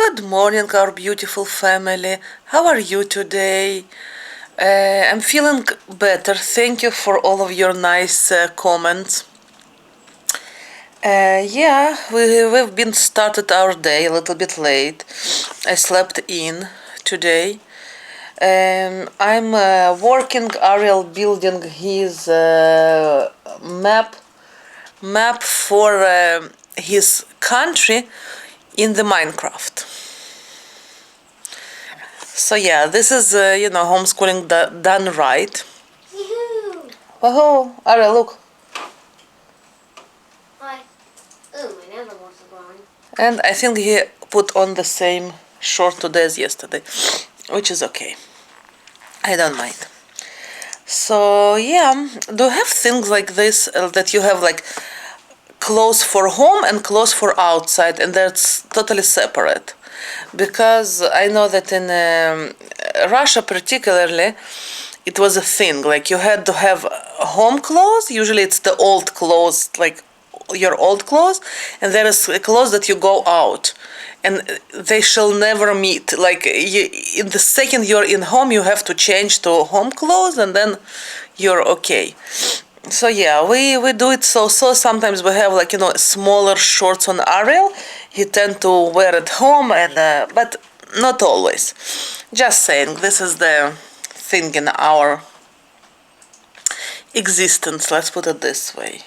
Good morning, our beautiful family. How are you today? I'm feeling better. Thank you for all of your nice comments. We've been started our day a little bit late. I slept in today. I'm working. Ariel building his map for his country in the Minecraft. So yeah, this is homeschooling done right. Yoo-hoo! Woohoo! Ariel, look. Hi. Ooh, my nails are also growing. And I think he put on the same short today as yesterday, which is okay. I don't mind. So yeah, do you have things like this that you have like clothes for home and clothes for outside, and that's totally separate? Because I know that in Russia particularly, it was a thing. Like you had to have home clothes. Usually it's the old clothes, like your old clothes, and there is clothes that you go out, and they shall never meet. Like in the second you're in home, you have to change to home clothes, and then you're okay. So yeah, we do it so sometimes we have like smaller shorts on Ariel. He tend to wear at home, and but not always. Just saying, this is the thing in our existence. Let's put it this way.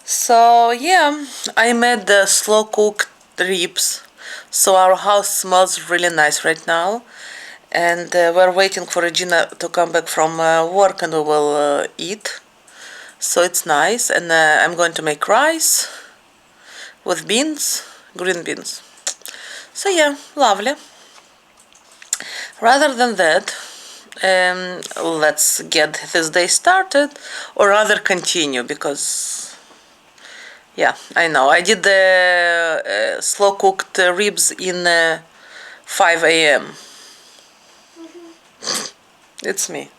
So yeah, I made the slow cooked ribs. So our house smells really nice right now, and we're waiting for Regina to come back from work, and we will eat. So it's nice, and I'm going to make rice with beans, green beans. So yeah, lovely. Rather than that, let's get this day started, or rather continue, because yeah, I know I did the slow cooked ribs in 5 a.m. It's me.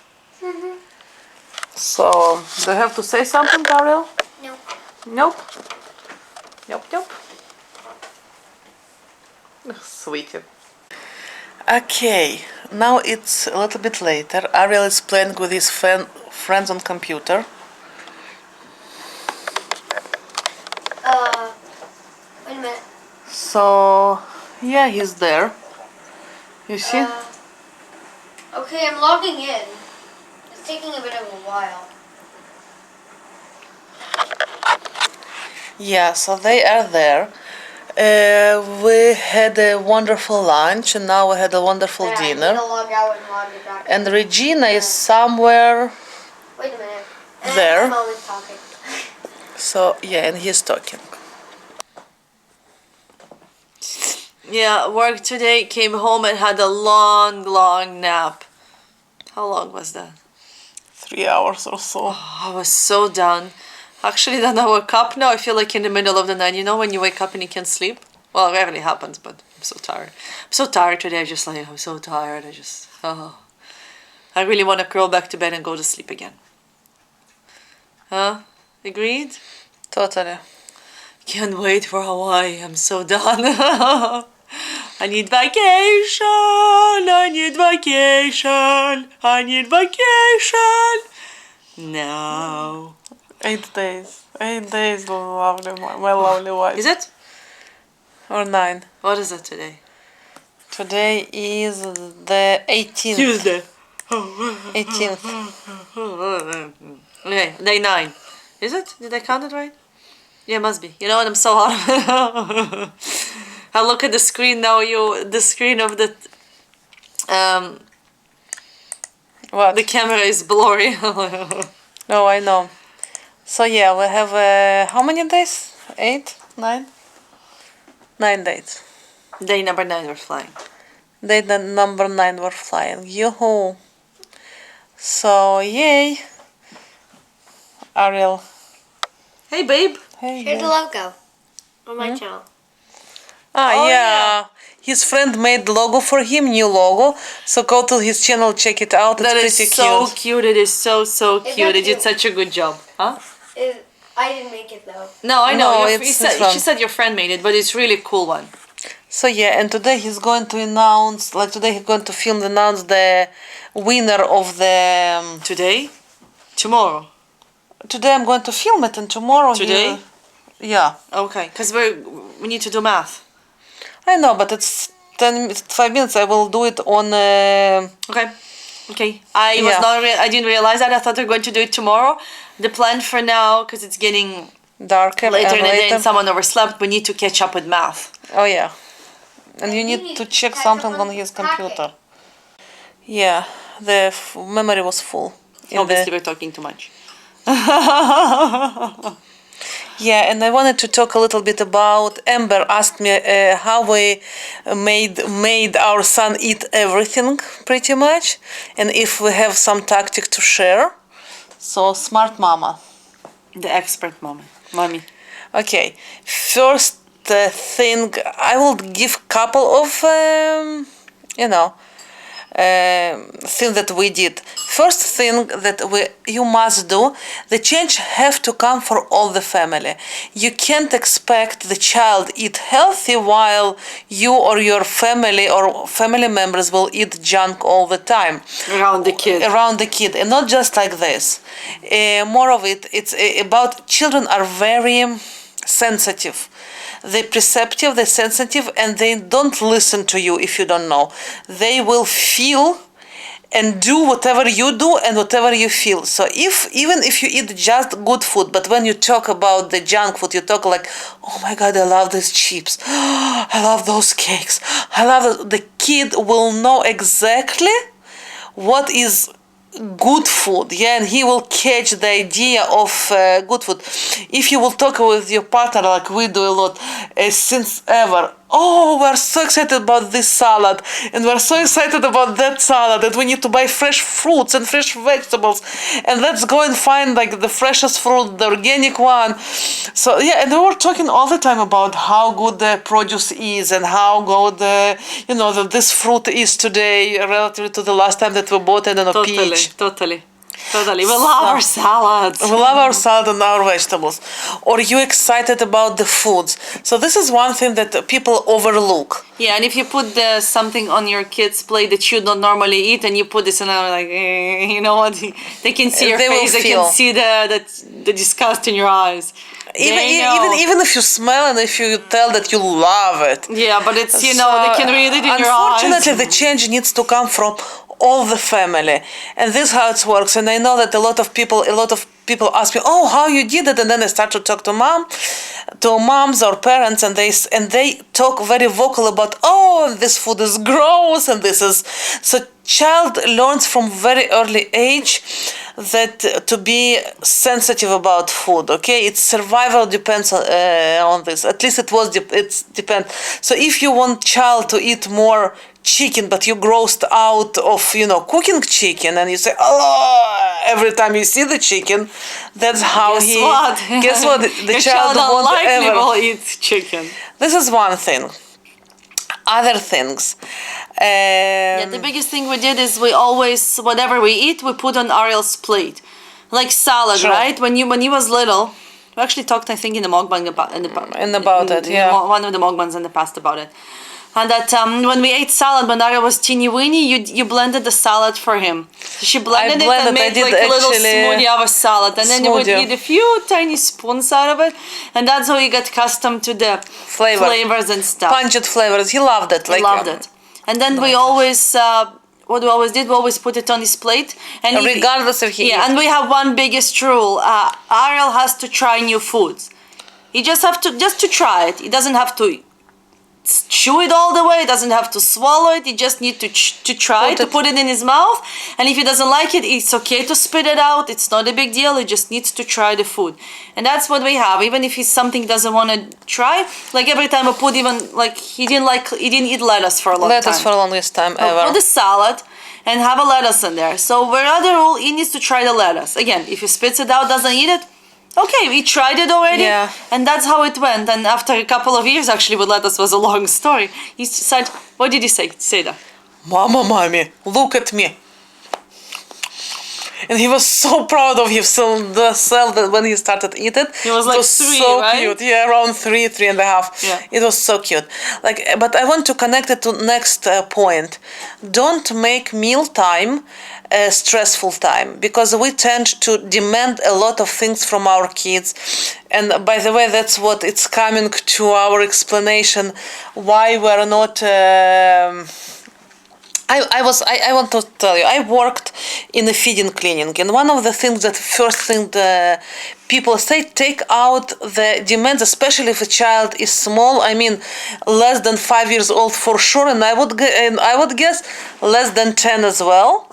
So, do you have to say something, Ariel? Nope. Nope. Nope. Sweetie. Okay, now it's a little bit later. Ariel is playing with his friends on computer. Wait a minute. So, yeah, he's there. You see? Okay, I'm logging in. It's taking a bit of a while. Yeah, so they are there. We had a wonderful lunch, and now we had a wonderful I need dinner. to log out and log it back. And Regina is somewhere Wait a minute. there. I'm always talking. So, yeah, and he's talking. Yeah, work today, came home and had a long nap. How long was that? 3 hours or so. Oh, I was so done. Actually, then I woke up now. I feel like in the middle of the night. You know when you wake up and you can't sleep? Well, it rarely happens, but I'm so tired. I'm so tired today. I'm so tired. I really want to curl back to bed and go to sleep again. Huh? Agreed? Totally. Can't wait for Hawaii. I'm so done. I need vacation. No. 8 days. 8 days, lovely, my lovely wife. Is it? Or 9? What is it today? Today is the 18th. Tuesday. 18th. Okay, day 9. Is it? Did I count it right? Yeah, must be. You know what? I'm so hot. I look at the screen now. The screen of the what? The camera is blurry. No, I know. So yeah, we have how many days? 8, 9? 9 days. Day number 9 we're flying. Day number 9 we're flying. Yoo-hoo. So yay. Ariel. Hey babe. Hey. Here's the logo on my channel. Yeah. His friend made logo for him, new logo. So go to his channel, check it out. It's pretty cute. That is so cute. It is so cute. They did such a good job. Huh? I didn't make it though. No, I know. She said your friend made it, but it's really cool one. So yeah, and today he's going to announce, like today he's going to announce the winner of the. Today? Tomorrow? Today I'm going to film it, and tomorrow. Today? Yeah. Okay, because we need to do math. I know, but it's 5 minutes. I will do it on. Okay. I didn't realize that. I thought we were going to do it tomorrow. The plan for now, because it's getting Darker later and in the day later. and someone overslept, we need to catch up with math. Oh yeah, and you You need need to to check catch something up on on his the packet. computer. Yeah, the memory was full. Obviously, we're talking too much. Yeah, and I wanted to talk a little bit about. Amber asked me how we made our son eat everything pretty much, and if we have some tactic to share. So smart mama. The expert mommy. Okay, first thing I will give couple of thing that we did. First thing that you must do, the change have to come for all the family. You can't expect the child eat healthy while you or your family or family members will eat junk all the time. Around the kid. And not just like this. More of it's about children are very sensitive. They're perceptive, they're sensitive, and they don't listen to you if you don't know. They will feel and do whatever you do and whatever you feel. So even if you eat just good food, but when you talk about the junk food, you talk like, oh my God, I love these chips. I love those cakes. I love the kid will know exactly what is good food, yeah, and he will catch the idea of good food. If you will talk with your partner like we do a lot since ever, oh, we're so excited about this salad and we're so excited about that salad that we need to buy fresh fruits and fresh vegetables, and let's go and find like the freshest fruit, the organic one. So yeah, and we were talking all the time about how good the produce is and how good this fruit is today relative to the last time that we bought it in a peach. Totally. We love our salads. We love our salad and our vegetables. Or you excited about the foods. So this is one thing that people overlook. Yeah, and if you put something on your kids' plate that you don't normally eat, and you put this in, like, you know what? They can see your face. They can see the disgust in your eyes. Even if you smell and if you tell that you love it. Yeah, but it's they can read it in your eyes. Unfortunately, the change needs to come from all the family, and this is how it works. And I know that a lot of people ask me, oh, how you did it, and then I start to talk to moms or parents, and they talk very vocal about, oh, this food is gross, and this is so. Child learns from very early age that to be sensitive about food. Okay, its survival depends on this. At least it depends. So if you want child to eat more chicken, but you grossed out of cooking chicken, and you say, oh, every time you see the chicken, that's how guess what the child won't ever will eat chicken. This is one thing. Other things. The biggest thing we did is we always, whatever we eat, we put on Ariel's plate, like salad, sure. Right? When he was little, we actually talked, I think, in the mukbang about it. Yeah, one of the mukbangs in the past about it. And that when we ate salad, when Ariel was teeny weeny, you blended the salad for him. She blended it and made like a little smoothie of a salad, and then you would eat a few tiny spoons out of it, and that's how he got accustomed to the flavors and stuff. Pungent flavors. He loved it. He loved it. And then we always, what we always did, we always put it on his plate. And regardless of he and we have one biggest rule. Ariel has to try new foods. He just to try it. He doesn't have to chew it all the way. He doesn't have to swallow it. He just need to try to put it in his mouth. And if he doesn't like it, it's okay to spit it out. It's not a big deal. He just needs to try the food. And that's what we have. Even if he's something doesn't want to try, like every time I put, even like he didn't eat lettuce for a long time. Lettuce for the longest time ever. Put the salad and have a lettuce in there. So wherever rule, he needs to try the lettuce. Again, if he spits it out, doesn't eat it, okay, we tried it already, and that's how it went. And after a couple of years, actually, with lettuce was a long story. He said, what did he say? Say that. Mama, mommy, look at me. And he was so proud of himself that when he started eating it. He was like 3, so right? cute. Yeah, around 3.5. Yeah. It was so cute. Like, but I want to connect it to next point. Don't make mealtime a stressful time, because we tend to demand a lot of things from our kids. And by the way, that's what it's coming to our explanation why we're not. I want to tell you, I worked in a feeding clinic, and one of the things that first thing the people say, take out the demands, especially if a child is small. I mean, less than 5 years old for sure, and I would guess less than 10 as well,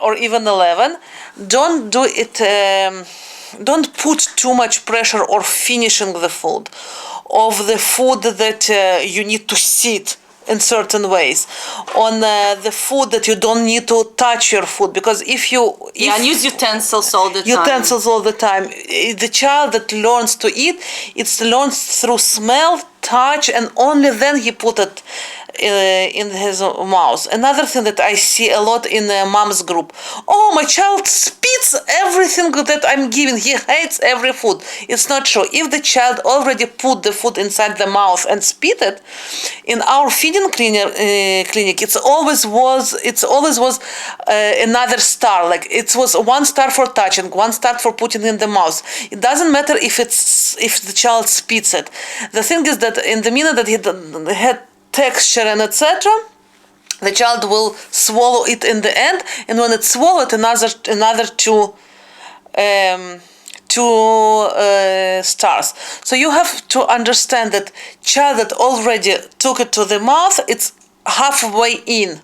or even 11. Don't do it. Don't put too much pressure or finishing the food, of the food that you need to sit in certain ways, on the food that you don't need to touch your food, because if and use utensils all the time. Utensils all the time. The child that learns to eat, it learns through smell, touch, and only then he put it in his mouth. Another thing that I see a lot in the mom's group: oh, my child spits everything that I'm giving. He hates every food. It's not true. If the child already put the food inside the mouth and spit it, in our feeding clinic, it's always was another star. Like, it was 1 star for touching, 1 star for putting in the mouth. It doesn't matter if the child spits it. The thing is that in the minute that he had texture and etc., the child will swallow it in the end, and when it's swallowed, another two stars. So you have to understand that child that already took it to the mouth, it's halfway in.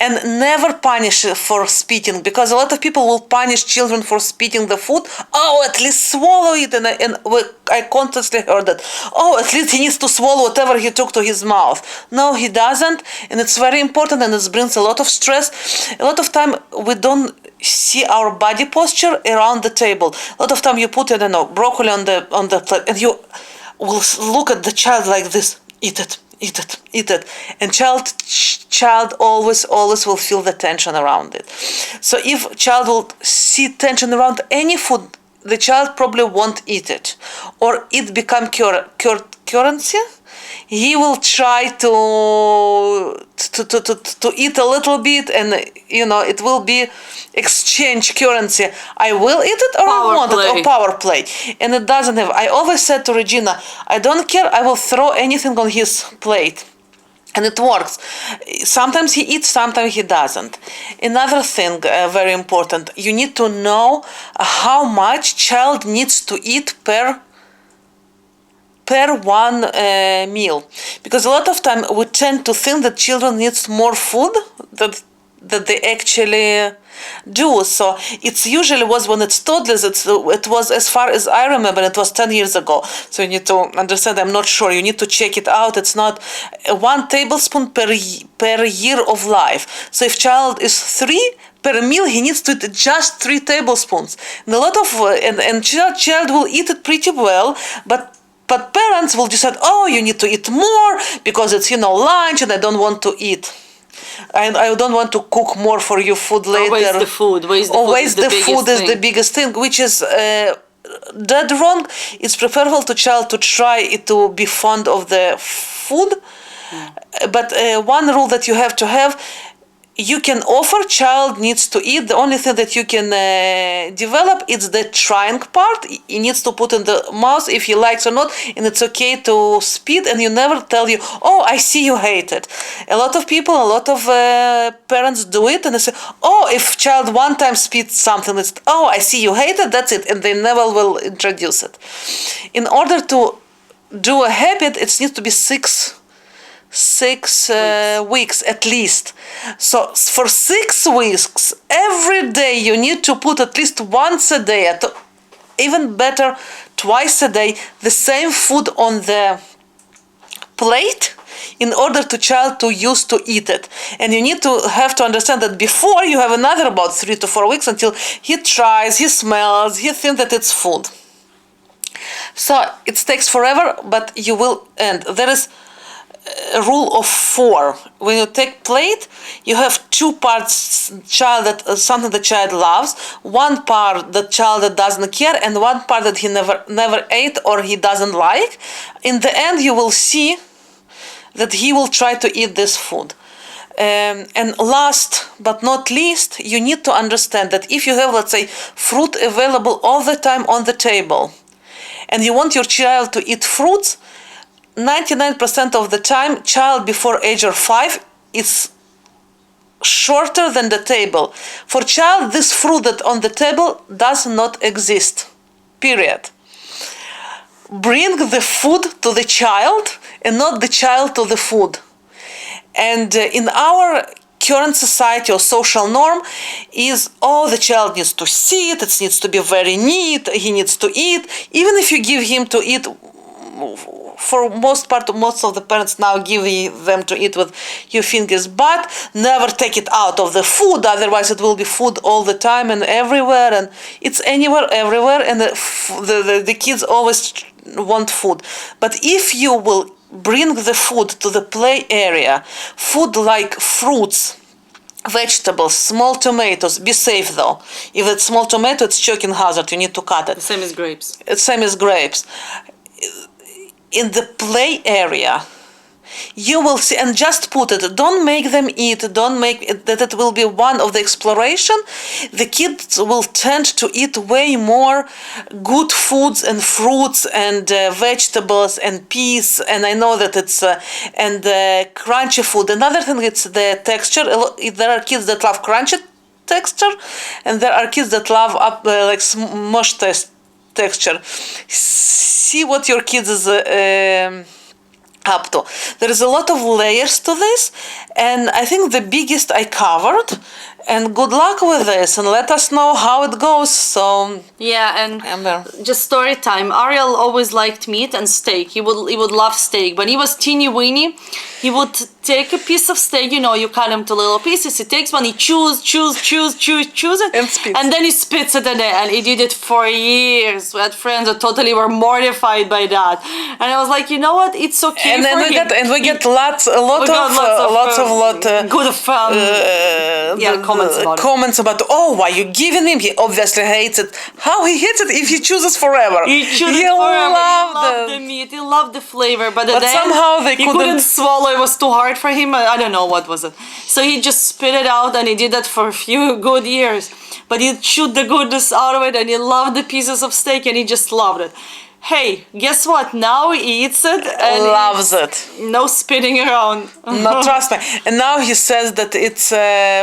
And never punish for spitting, because a lot of people will punish children for spitting the food. Oh, at least swallow it. And I constantly heard that. Oh, at least he needs to swallow whatever he took to his mouth. No, he doesn't. And it's very important, and it brings a lot of stress. A lot of time we don't see our body posture around the table. A lot of time you put, I don't know, broccoli on the plate, and you will look at the child like this. Eat it. Eat it, eat it. And child always will feel the tension around it. So if child will see tension around any food, the child probably won't eat it. Or it become currency. He will try to eat a little bit, and it will be exchange currency. I will eat it, or I want it, or power play. And it doesn't have. I always said to Regina, I don't care, I will throw anything on his plate. And it works. Sometimes he eats, sometimes he doesn't. Another thing very important, you need to know how much child needs to eat per one meal, because a lot of time we tend to think that children needs more food that they actually do. So it's usually was when it's toddlers. It was, as far as I remember, it was 10 years ago. So you need to understand. I'm not sure. You need to check it out. It's not 1 tablespoon per year of life. So if child is 3 per meal, he needs to eat just 3 tablespoons. And a lot of and child will eat it pretty well, but parents will decide, oh, you need to eat more because it's lunch, and I don't want to eat. And I don't want to cook more for you food later. Always the food. Always the food is the biggest thing, which is dead wrong. It's preferable to child to try to be fond of the food. But one rule that you have to have, you can offer, child needs to eat. The only thing that you can develop is the trying part. He needs to put in the mouth if he likes or not, and it's okay to spit, and you never tell you, oh, I see you hate it. A lot of people, a lot of parents do it, and they say, oh, if child one time spits something, it's, oh, I see you hate it, that's it, and they never will introduce it. In order to do a habit, it needs to be 6 weeks at least. So for 6 weeks, every day you need to put at least once a day, even better twice a day, the same food on the plate, in order to child to use to eat it. And you need to have to understand that before you have another about 3 to 4 weeks until he tries, he smells, he thinks that it's food. So it takes forever, but you will end. There is a rule of 4. When you take plate, you have 2 parts something the child loves, 1 part the child that doesn't care, and 1 part that he never ate or he doesn't like. In the end, you will see that he will try to eat this food. And last but not least, you need to understand that if you have, let's say, fruit available all the time on the table, and you want your child to eat fruits, 99% of the time, child before age of 5 is shorter than the table. For child, this fruit that on the table does not exist. Period. Bring the food to the child and not the child to the food. And in our current society or social norm is, the child needs to sit, it needs to be very neat, he needs to eat. Even if you give him to eat, for most of the parents now give them to eat with your fingers, but never take it out of the food, otherwise it will be food all the time and everywhere, and it's anywhere, everywhere, and the kids always want food. But if you will bring the food to the play area, food like fruits, vegetables, small tomatoes, be safe though. If it's small tomato, it's choking hazard, you need to cut it. The same as grapes. Same as grapes. In the play area, you will see, and just put it, don't make them eat, don't make it, that it will be one of the exploration. The kids will tend to eat way more good foods and fruits and vegetables and peas, and I know that it's and crunchy food. Another thing, it's the texture. There are kids that love crunchy texture, and there are kids that love like smush texture. See what your kids is up to. There is a lot of layers to this, and I think the biggest I covered. And good luck with this, and let us know how it goes. So yeah, and Amber, just story time. Ariel always liked meat and steak. He would love steak. When he was teeny weeny, he would take a piece of steak. You cut him to little pieces. He takes one, he chews it, and then he spits it in it. And he did it for years. We had friends that totally were mortified by that. And I was like, you know what? It's okay. And then we get lots of good comments about why you giving him? He obviously hates it. How he hates it if he chooses forever? He loved the meat. He loved the flavor, but then somehow he couldn't swallow. It was too hard for him. I don't know what was it. So he just spit it out, and he did that for a few good years. But he chewed the goodness out of it, and he loved the pieces of steak, and he just loved it. Hey, guess what? Now he eats it and loves it. No spitting around. No, trust me. And now he says that it's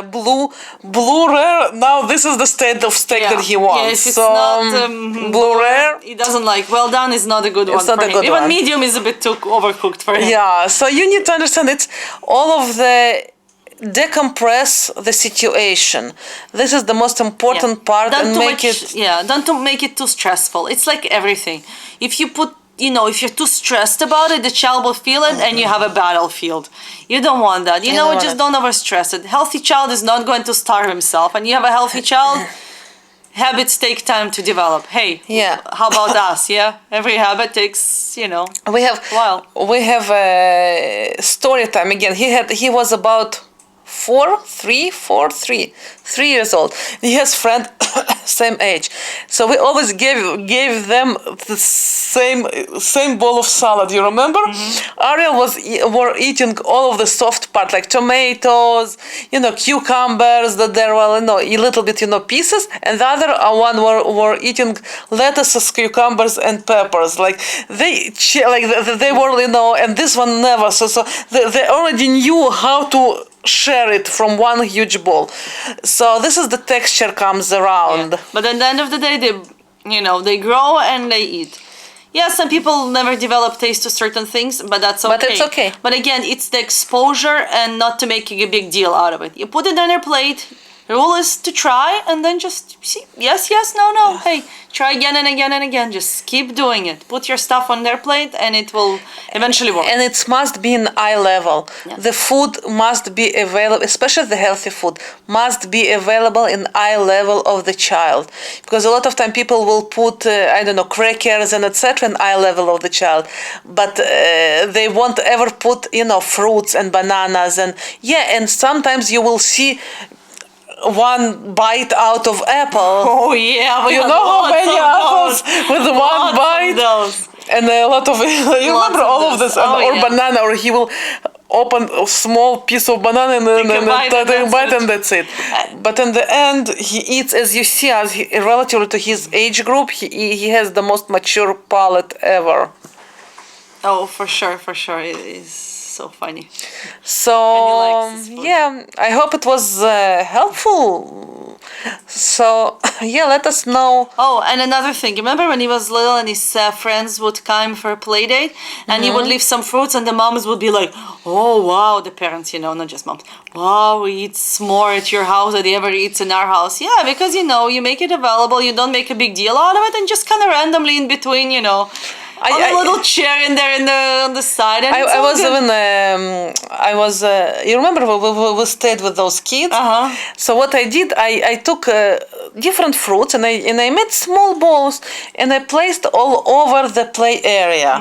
blue rare. Now this is the state of steak that he wants. Yeah, if it's not blue rare, he doesn't like. Well done is not a good one for him. Even medium is a bit too overcooked for him. Yeah, so you need to understand it's all of the decompress the situation. This is the most important part, and don't to make it too stressful. It's like everything. If you put, if you're too stressed about it, the child will feel it, and you have a battlefield. You don't want that. Just don't overstress it. Healthy child is not going to starve himself, and you have a healthy child. Habits take time to develop. Hey, how about us? Yeah, every habit takes, we have a while. We have a story time again. He was about 3 years old. He has friend same age, so we always gave them the same bowl of salad. You remember? Mm-hmm. Ariel were eating all of the soft part, like tomatoes, cucumbers that there were a little bit pieces, and the other one were eating lettuces, cucumbers, and peppers. Like they were and this one never. So they already knew how to share it from one huge bowl. So this is the texture comes around. Yeah. But at the end of the day, they grow and they eat. Yeah, some people never develop taste to certain things, but that's okay. But it's okay. But again, it's the exposure and not to make a big deal out of it. You put it on your plate, rule is to try and then just see, yes, yes, no, no. Hey, try again and again and again. Just keep doing it. Put your stuff on their plate and it will eventually work. And it must be in eye level. Yeah. The food must be available, especially the healthy food, must be available in eye level of the child. Because a lot of time people will put, I don't know, crackers and etc. in eye level of the child. But they won't ever put, fruits and bananas. And and sometimes you will see one bite out of apple. Oh yeah, we You have know how lots many of apples those. with one Lots bite? of those. And a lot of you remember of all of those. this, Oh, or yeah. banana, or he will open a small piece of banana and then Take a bite and take a that's bite it. and that's it. But in the end, he eats, as you see, relative to his age group, he has the most mature palate ever. Oh, for sure, for sure. It is so funny. So likes his food. yeah, I hope it was helpful. So yeah, let us know. Oh, and another thing. Remember when he was little and his friends would come for a play date and he would leave some fruits and the moms would be like, oh, wow, the parents, not just moms. Wow, he eats more at your house than he ever eats in our house. Yeah, because, you make it available. You don't make a big deal out of it and just kind of randomly in between, on a little chair in there on the side. And I was even you remember we stayed with those kids. So what I did, I took different fruits and I made small balls and I placed all over the play area.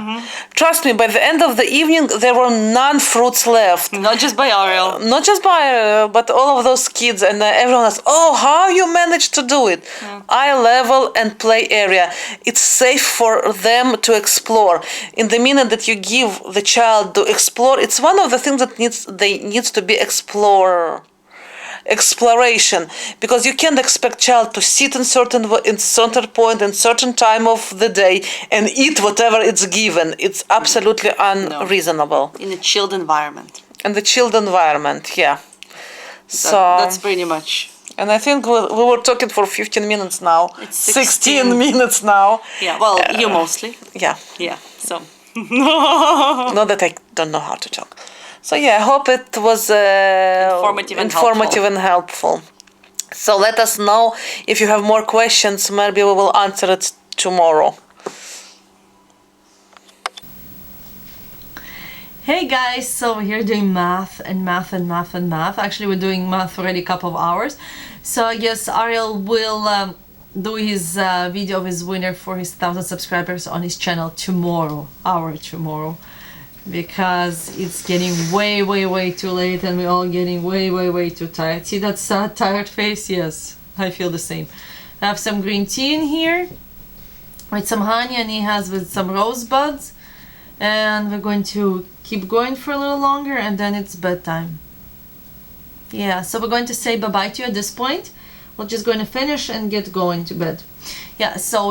Trust me, by the end of the evening there were none fruits left. Not just by Ariel. Not just by but all of those kids, and everyone was, oh, how you managed to do it. Eye level and play area. It's safe for them to explore. In the minute that you give the child to explore, it's one of the things that needs to be exploration, because you can't expect child to sit in certain point in certain time of the day and eat whatever it's given. It's absolutely unreasonable. In a chilled environment. In the chilled environment, yeah. So that's pretty much. And I think we were talking for 15 minutes now. It's 16 minutes now. Yeah, well, you mostly. Yeah. Yeah, so. Not that I don't know how to talk. So yeah, I hope it was informative and helpful. So let us know if you have more questions. Maybe we will answer it tomorrow. Hey guys, so we're here doing math. Actually, we're doing math already a couple of hours. So I guess Ariel will do his video of his winner for his 1,000 subscribers on his channel tomorrow, because it's getting way too late and we're all getting way too tired. See that sad, tired face? Yes, I feel the same. I have some green tea in here with some honey, and he has with some rosebuds. And we're going to keep going for a little longer and then it's bedtime. Yeah, so we're going to say bye-bye to you at this point. We're just going to finish and get going to bed. Yeah, so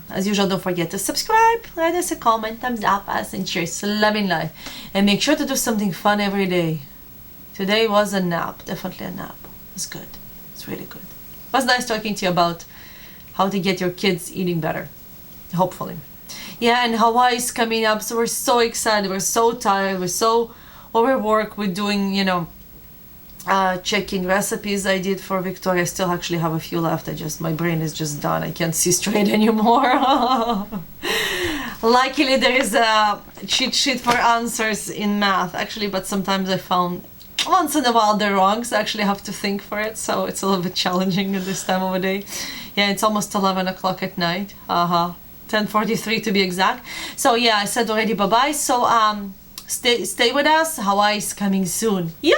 as usual, don't forget to subscribe, write us a comment, thumbs up us, and cheers, loving life. And make sure to do something fun every day. Today was a nap, definitely a nap. It's good, it's really good. It was nice talking to you about how to get your kids eating better, hopefully. Yeah, and Hawaii is coming up, so we're so excited, we're so tired, we're so overworked with doing, checking recipes I did for Victoria. I still actually have a few left. My brain is just done. I can't see straight anymore. Luckily, there is a cheat sheet for answers in math, actually, but sometimes I found once in a while they're wrong, so I actually have to think for it, so it's a little bit challenging at this time of the day. Yeah, it's almost 11 o'clock at night. 10:43 to be exact. So yeah, I said already bye-bye. So stay with us. Hawaii is coming soon. Yeah.